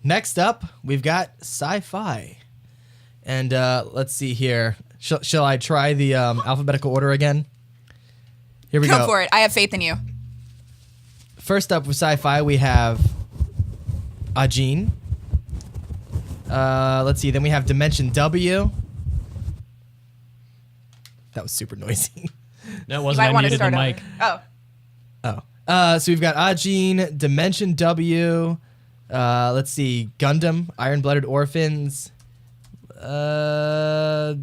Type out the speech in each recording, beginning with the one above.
Next up, we've got sci-fi. And let's see here. Shall I try the alphabetical order again? Here we go. Go for it. I have faith in you. First up with sci-fi, we have Ajin. Let's see. Then we have Dimension W. That was super noisy. No, it wasn't. I muted the mic. So we've got Ajin, Dimension W. Let's see. Gundam, Iron-Blooded Orphans. Kuro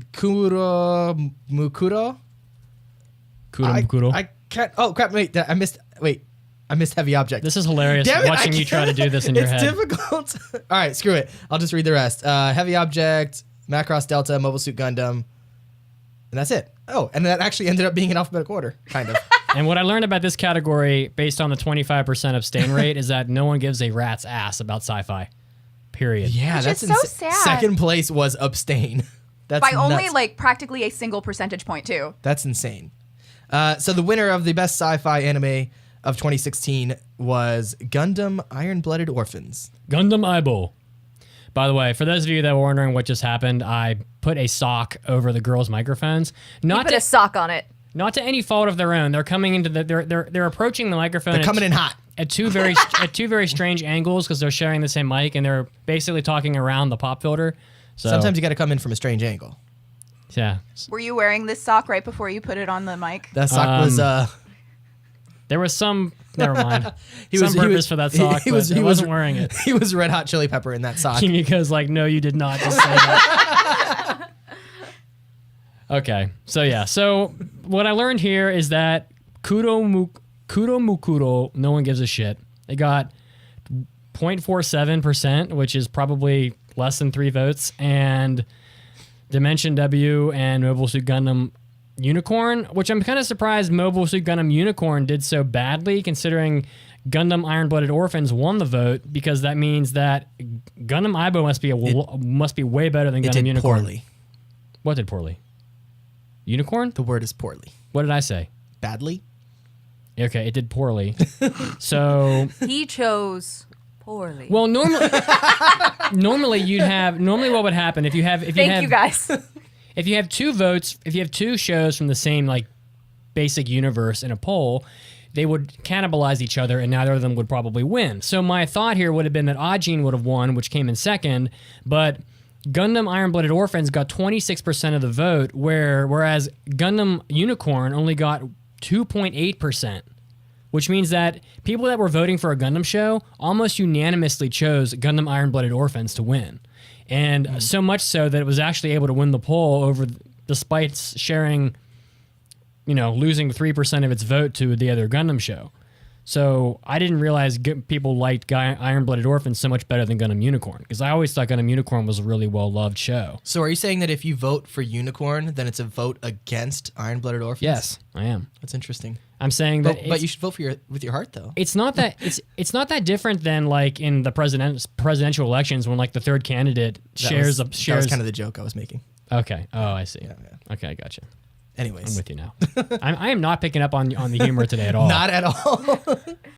Mukuro. Mukuro. I can't. Oh crap! Wait, I missed Heavy Object. This is hilarious. Damn it, watching you try to do this in your head. It's difficult. All right, screw it. I'll just read the rest. Heavy Object, Macross Delta, Mobile Suit Gundam, and that's it. Oh, and that actually ended up being in alphabetical order, kind of. And what I learned about this category, based on the 25% abstain rate, is that no one gives a rat's ass about sci-fi. Period. Yeah, Which that's is so sad. Second place was abstain. That's by only nuts. like practically a single percentage point too. That's insane. So the winner of the best sci-fi anime of 2016 was Gundam Iron-Blooded Orphans. Gundam Aibo. By the way, for those of you that were wondering what just happened, I put a sock over the girls' microphones. You put a sock on it. Not to any fault of their own. They're coming into they're approaching the microphone. They're coming in hot. At two very strange angles because they're sharing the same mic and they're basically talking around the pop filter. So sometimes you got to come in from a strange angle. Yeah. Were you wearing this sock right before you put it on the mic? That sock was. There was some. Never mind. He was purpose for that sock. He wasn't wearing it. He was Red Hot Chili Pepper in that sock. Kimiko's like, no, you did not just say that. Okay. So yeah. So what I learned here is that Kuro Mukuro, no one gives a shit. They got 0.47%, which is probably less than 3 votes, and Dimension W and Mobile Suit Gundam Unicorn, which I'm kind of surprised Mobile Suit Gundam Unicorn did so badly, considering Gundam Iron-Blooded Orphans won the vote, because that means that Gundam Aibo must be way better than Gundam Unicorn. Poorly. What did poorly? Unicorn? The word is poorly. What did I say? Badly? Okay, it did poorly. So He chose poorly. well, normally what would happen if you have Thank you guys. if you have 2 votes, if you have 2 shows from the same like basic universe in a poll, they would cannibalize each other and neither of them would probably win. So my thought here would have been that Ajin would have won, which came in second, but Gundam Iron-Blooded Orphans got 26% of the vote, whereas Gundam Unicorn only got 2.8%, which means that people that were voting for a Gundam show almost unanimously chose Gundam Iron-Blooded Orphans to win. And so much so that it was actually able to win the poll despite sharing, losing 3% of its vote to the other Gundam show. So I didn't realize people liked Iron-Blooded Orphans so much better than Gundam Unicorn, because I always thought Gundam Unicorn was a really well-loved show. So are you saying that if you vote for Unicorn, then it's a vote against Iron-Blooded Orphans? Yes, I am. That's interesting. I'm saying that, but you should vote with your heart, though. It's not that it's not that different than like in the presidential elections when like the third candidate shares. That was kind of the joke I was making. Okay. Oh, I see. Yeah. Okay, I gotcha. Anyways, I'm with you now. I am not picking up on the humor today at all. Not at all.